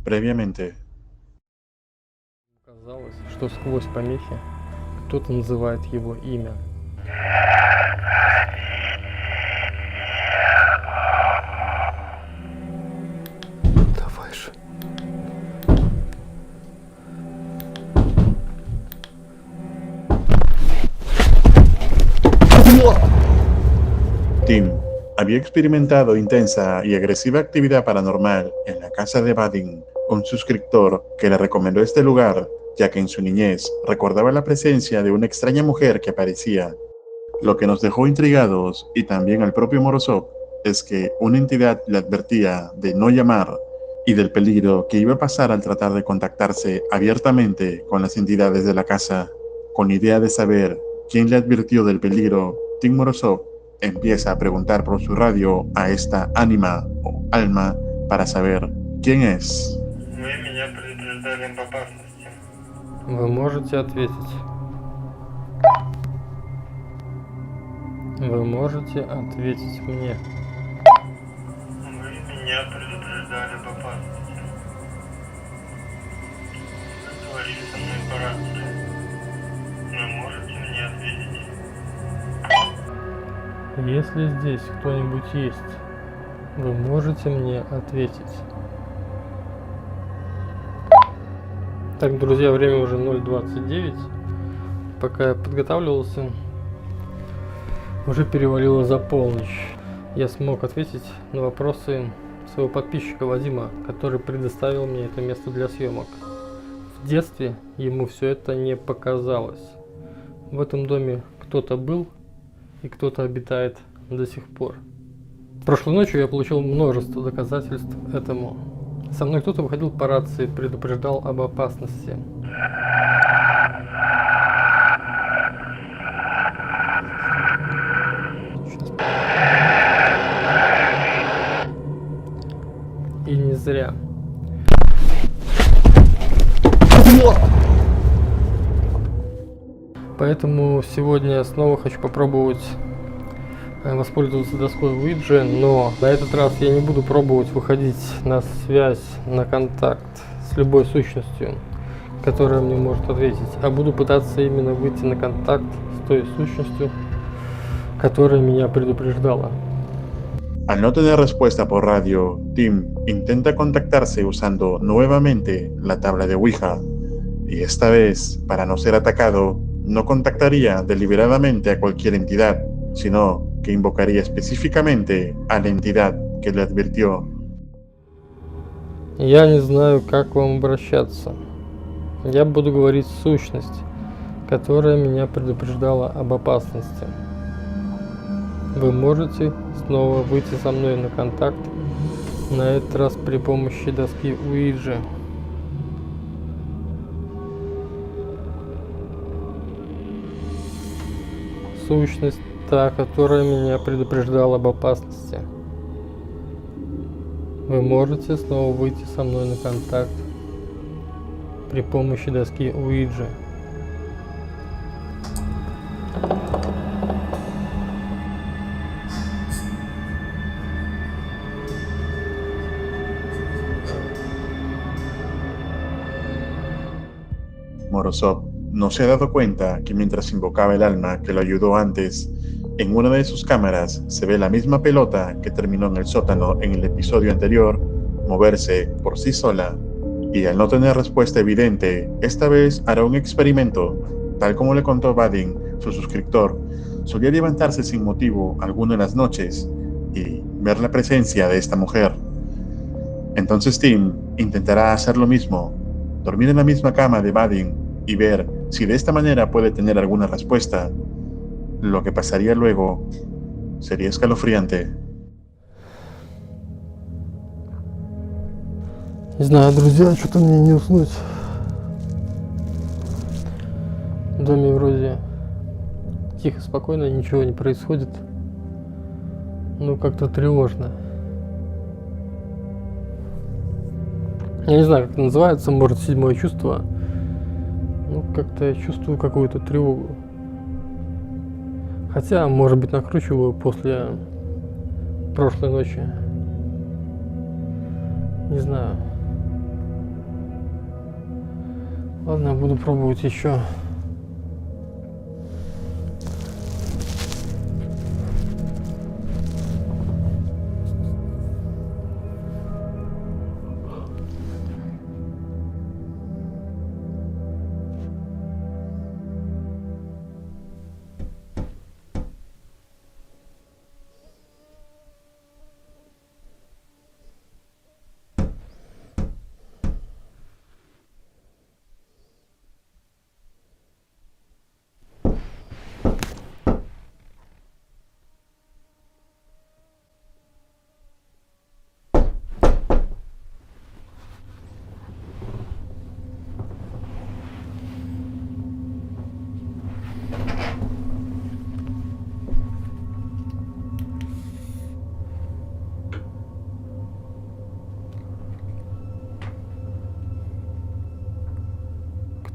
previamente. Казалось, что сквозь помехи кто-то называет его имя. Давай же. Tim había experimentado intensa y agresiva actividad paranormal en la casa de Vadim, un suscriptor que le recomendó este lugar, ya que en su niñez recordaba la presencia de una extraña mujer que aparecía. Lo que nos dejó intrigados, y también al propio Morozov, es que una entidad le advertía de no llamar y del peligro que iba a pasar al tratar de contactarse abiertamente con las entidades de la casa. Con idea de saber quién le advirtió del peligro, Tim Morozov empieza a preguntar por su radio a esta ánima o alma para saber quién es. Вы меня предупреждали об опасности. Вы можете ответить? Вы можете ответить мне? Вы меня предупреждали об опасности. Вы говорили со мной по рации. Вы можете мне ответить? Если здесь кто-нибудь есть, вы можете мне ответить? Так, друзья, время уже 0:29. Пока я подготавливался, уже перевалило за полночь. Я смог ответить на вопросы своего подписчика Вадима, который предоставил мне это место для съемок. В детстве ему все это не показалось. В этом доме кто-то был и кто-то обитает до сих пор. Прошлой ночью я получил множество доказательств этому. Со мной кто-то выходил по рации, предупреждал об опасности. И не зря. Поэтому сегодня я снова хочу попробовать воспользоваться доской Ouija, но на этот раз я не буду пробовать выходить на связь, на контакт с любой сущностью, которая мне может ответить, а буду пытаться именно выйти на контакт с той сущностью, которая меня предупреждала. Al no tener respuesta por radio, Tim intenta contactarse usando nuevamente la tabla de Ouija, y esta vez, para no ser atacado, no contactaría deliberadamente a cualquier entidad, sino que invocaría específicamente a la entidad que le advirtió. Я не знаю, как вам обращаться. Я буду говорить сущность, которая меня предупреждала об опасности. Вы можете снова выйти со мной на контакт, на этот раз при помощи доски Ouija. Сущность та, которая меня предупреждала об опасности. Вы можете снова выйти со мной на контакт при помощи доски Ouija. Morozov no se ha dado cuenta que mientras invocaba el alma que lo ayudó antes, en una de sus cámaras se ve la misma pelota que terminó en el sótano en el episodio anterior moverse por sí sola, y al no tener respuesta evidente, esta vez hará un experimento. Tal como le contó Vadim, su suscriptor, solía levantarse sin motivo alguno en las noches y ver la presencia de esta mujer. Entonces Tim intentará hacer lo mismo, dormir en la misma cama de Vadim y ver si de esta manera puede tener alguna respuesta. Lo que pasaría luego sería escalofriante. Не знаю, друзья, что-то мне не уснуть. В доме вроде тихо, спокойно, ничего не происходит. Ну, как-то тревожно. Я не знаю, как это называется, может, седьмое чувство. Ну, как-то я чувствую какую-то тревогу. Хотя, может быть, накручиваю после прошлой ночи. Не знаю. Ладно, я буду пробовать еще.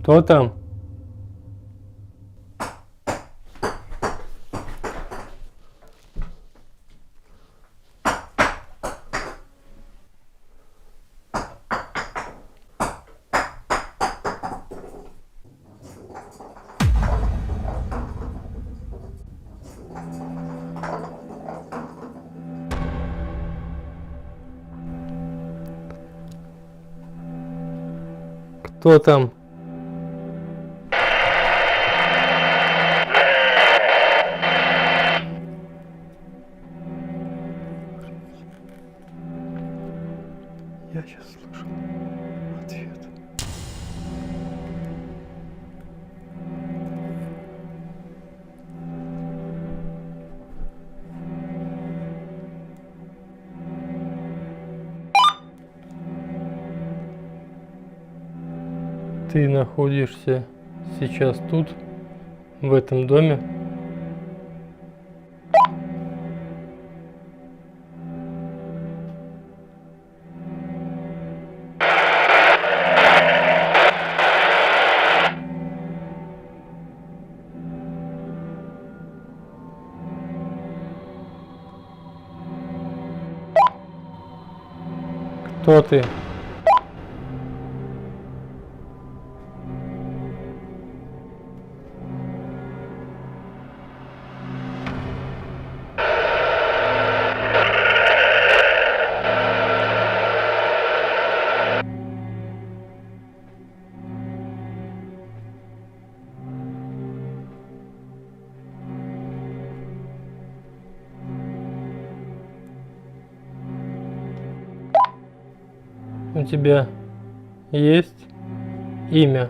Кто там? Кто там? Я сейчас слышал ответ. Ты находишься сейчас тут, в этом доме? Кто ты? У тебя есть имя?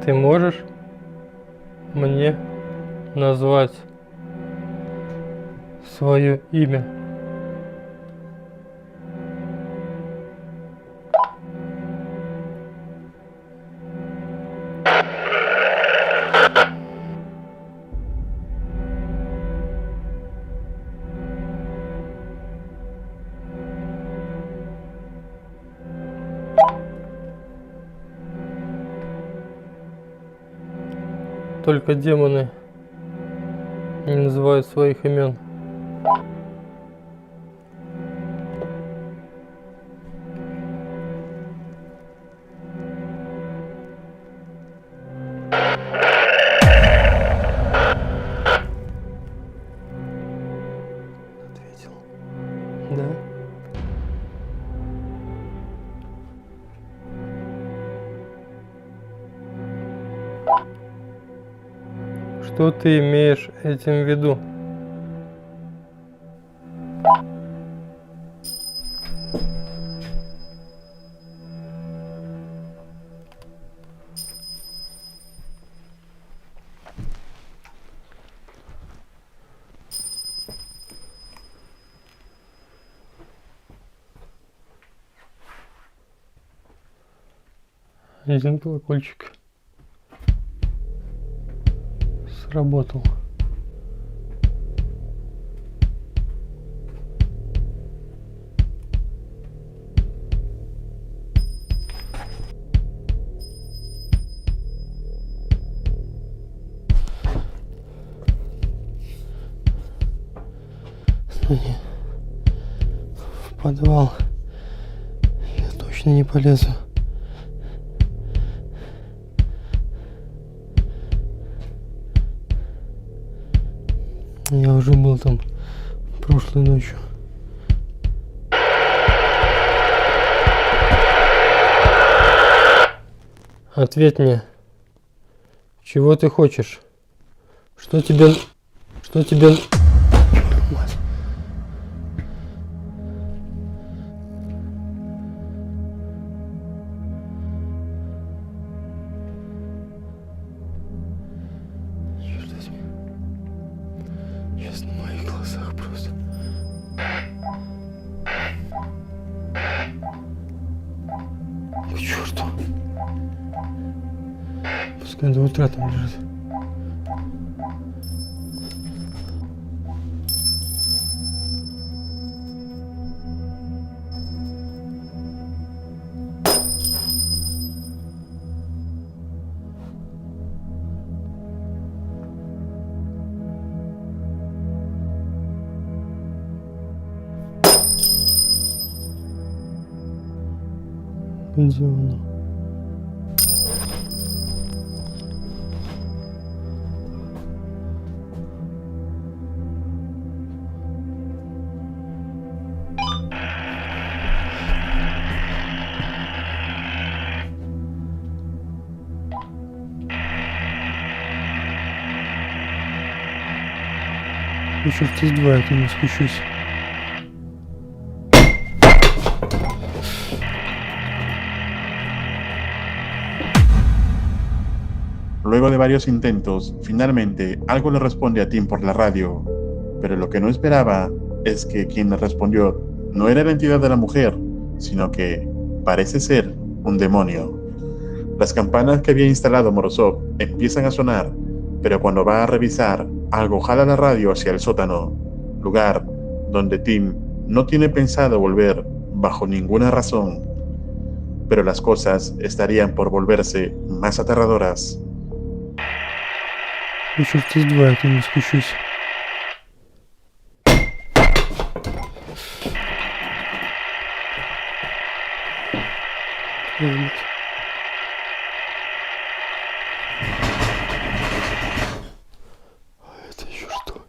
Ты можешь мне назвать свое имя? Только демоны не называют своих имен. Ответил. Да? Что ты имеешь этим в виду? Один колокольчик сработал. в подвал я точно не полезу. Я уже был там прошлой ночью. Ответь мне. Чего ты хочешь? Что тебе... Мать. Черт возьми. Сейчас на моих глазах просто. К черту. Пускай до утра там лежит. Где оно? Я черт из два, я к нему спущусь. Luego de varios intentos, finalmente algo le responde a Tim por la radio, pero lo que no esperaba es que quien le respondió no era la entidad de la mujer, sino que parece ser un demonio. Las campanas que había instalado Morozov empiezan a sonar, pero cuando va a revisar, algo jala la radio hacia el sótano, lugar donde Tim no tiene pensado volver bajo ninguna razón, pero las cosas estarían por volverse más aterradoras. Я черт из два, я к нему спущусь. Это еще что?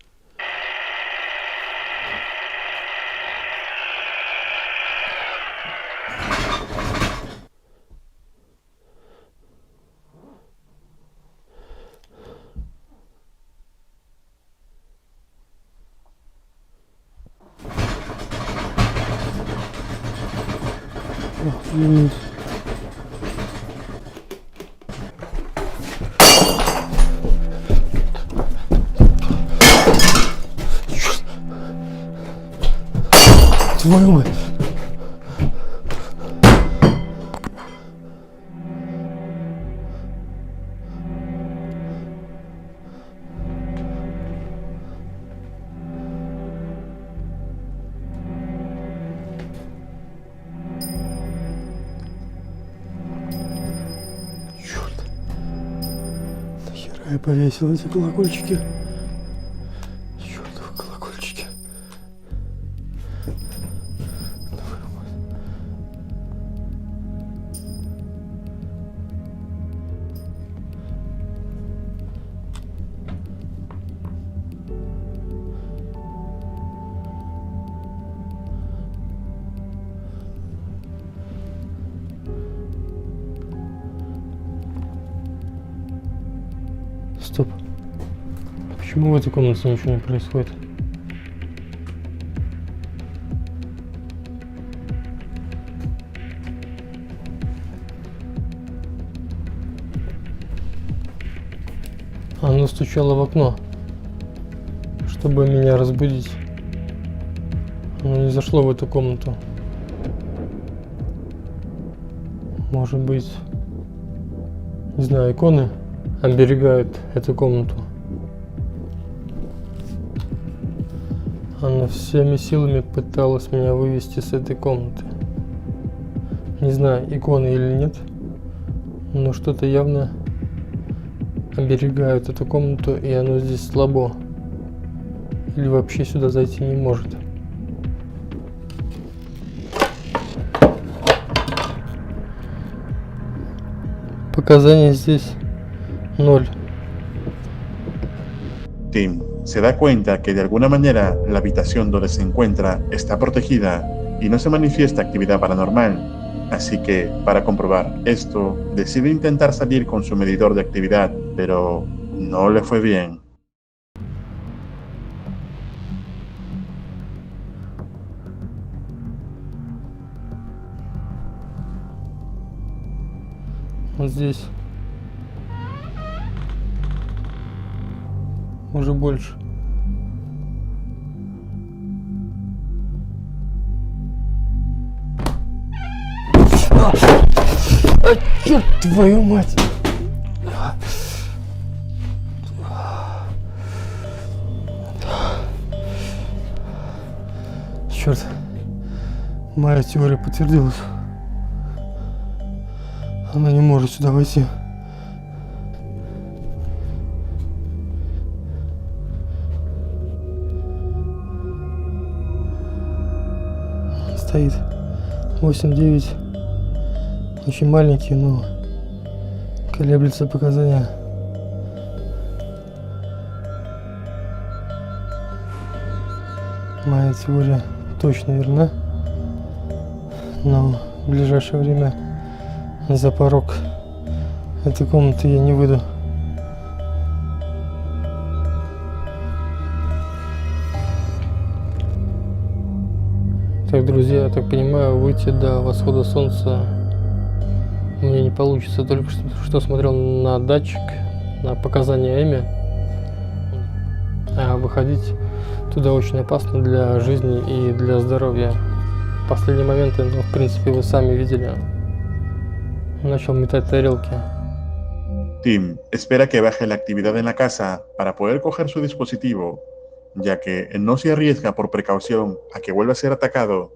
Охренеть. Черт. Твою мать. Я повесил эти колокольчики. Чёртовы колокольчики. Стоп. Почему в этой комнате ничего не происходит? Она стучала в окно, чтобы меня разбудить. Оно не зашло в эту комнату. Может быть, не знаю, иконы оберегают эту комнату. Она всеми силами пыталась меня вывести с этой комнаты. Не знаю, иконы или нет, но что-то явно оберегают эту комнату, и оно здесь слабо. Или вообще сюда зайти не может. показания здесь 0. Tim se da cuenta que de alguna manera la habitación donde se encuentra está protegida y no se manifiesta actividad paranormal, así que para comprobar esto decide intentar salir con su medidor de actividad, pero no le fue bien. Вот здесь уже больше. А, черт твою мать! Черт, моя теория подтвердилась. Она не может сюда войти. Стоит 8-9. Очень маленький, но колеблется показания. Моя теория точно верна, но в ближайшее время за порог этой комнаты я не выйду. Так, друзья, я так понимаю, выйти до восхода солнца мне не получится. Только что смотрел на датчик, на показания Эми. А выходить туда очень опасно для жизни и для здоровья. В последние моменты, ну, в принципе, вы сами видели. Начал метать тарелки. Tim espera que baje la actividad en la casa para poder coger su dispositivo, ya que no se arriesga por precaución a que vuelva a ser atacado.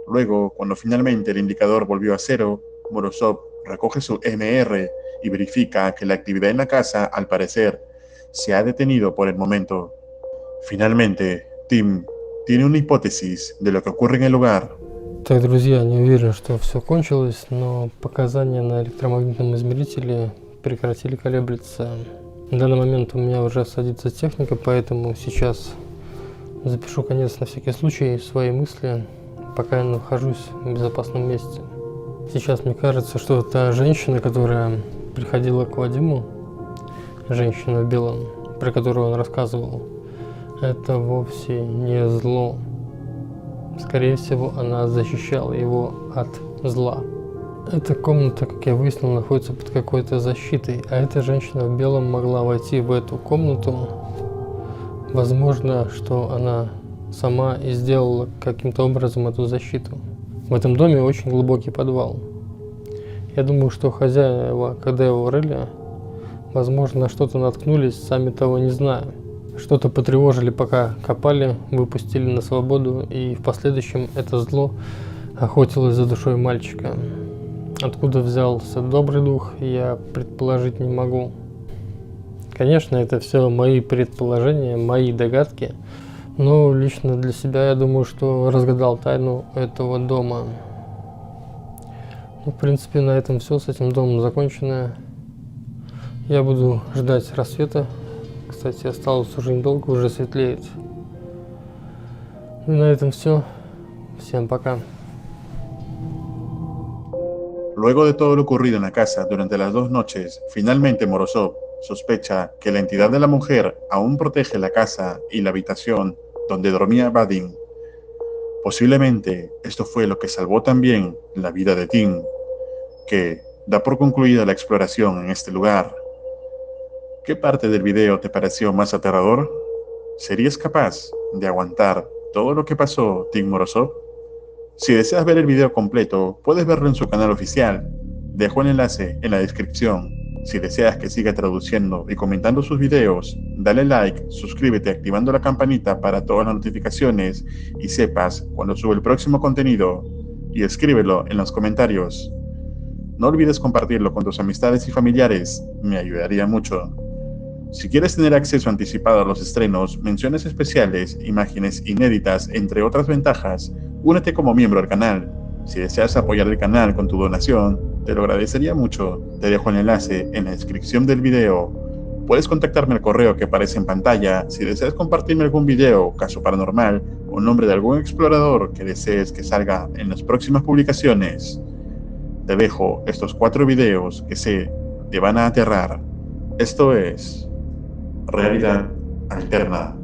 Luego, cuando finalmente el indicador volvió a 0, Morozov recoge su MR y verifica que la actividad en la casa, al parecer, se ha detenido por el momento. Finalmente, Tim tiene una hipótesis de lo que ocurre en el lugar. Так, друзья, не уверен, что все кончилось, но показания на электромагнитном измерителе прекратили колеблиться. В данный момент у меня уже садится техника, поэтому сейчас запишу конец на всякий случай свои мысли, пока я нахожусь в безопасном месте. Сейчас мне кажется, что та женщина, которая приходила к Вадиму, женщина в белом, про которую он рассказывал, это вовсе не зло. Скорее всего, она защищала его от зла. Эта комната, как я выяснил, находится под какой-то защитой, а эта женщина в белом могла войти в эту комнату. Возможно, что она сама и сделала каким-то образом эту защиту. В этом доме очень глубокий подвал. Я думаю, что хозяева, когда его рыли, возможно, на что-то наткнулись, сами того не зная. Что-то потревожили, пока копали, выпустили на свободу, и в последующем это зло охотилось за душой мальчика. Откуда взялся добрый дух, я предположить не могу. Конечно, это все мои предположения, мои догадки, но лично для себя я думаю, что разгадал тайну этого дома. Ну, в принципе, на этом все, с этим домом закончено. Я буду ждать рассвета. Кстати, осталось уже недолго, уже светлеет. Ну и на этом все. Всем пока. Luego de todo lo ocurrido en la casa durante las 2 noches, finalmente Morozov sospecha que la entidad de la mujer aún protege la casa y la habitación donde dormía Vadim. Posiblemente esto fue lo que salvó también la vida de Tim, que da por concluida la exploración en este lugar. ¿Qué parte del video te pareció más aterrador? ¿Serías capaz de aguantar todo lo que pasó, Tim Morozov? Si deseas ver el video completo, puedes verlo en su canal oficial. Dejo el enlace en la descripción. Si deseas que siga traduciendo y comentando sus videos, dale like, suscríbete activando la campanita para todas las notificaciones y sepas cuando sube el próximo contenido, y escríbelo en los comentarios. No olvides compartirlo con tus amistades y familiares, me ayudaría mucho. Si quieres tener acceso anticipado a los estrenos, menciones especiales, imágenes inéditas, entre otras ventajas, únete como miembro al canal. Si deseas apoyar el canal con tu donación, te lo agradecería mucho. Te dejo el enlace en la descripción del video. Puedes contactarme al correo que aparece en pantalla si deseas compartirme algún video, caso paranormal o nombre de algún explorador que desees que salga en las próximas publicaciones. Te dejo estos 4 videos que sé te van a aterrar. Esto es Realidad Alterna.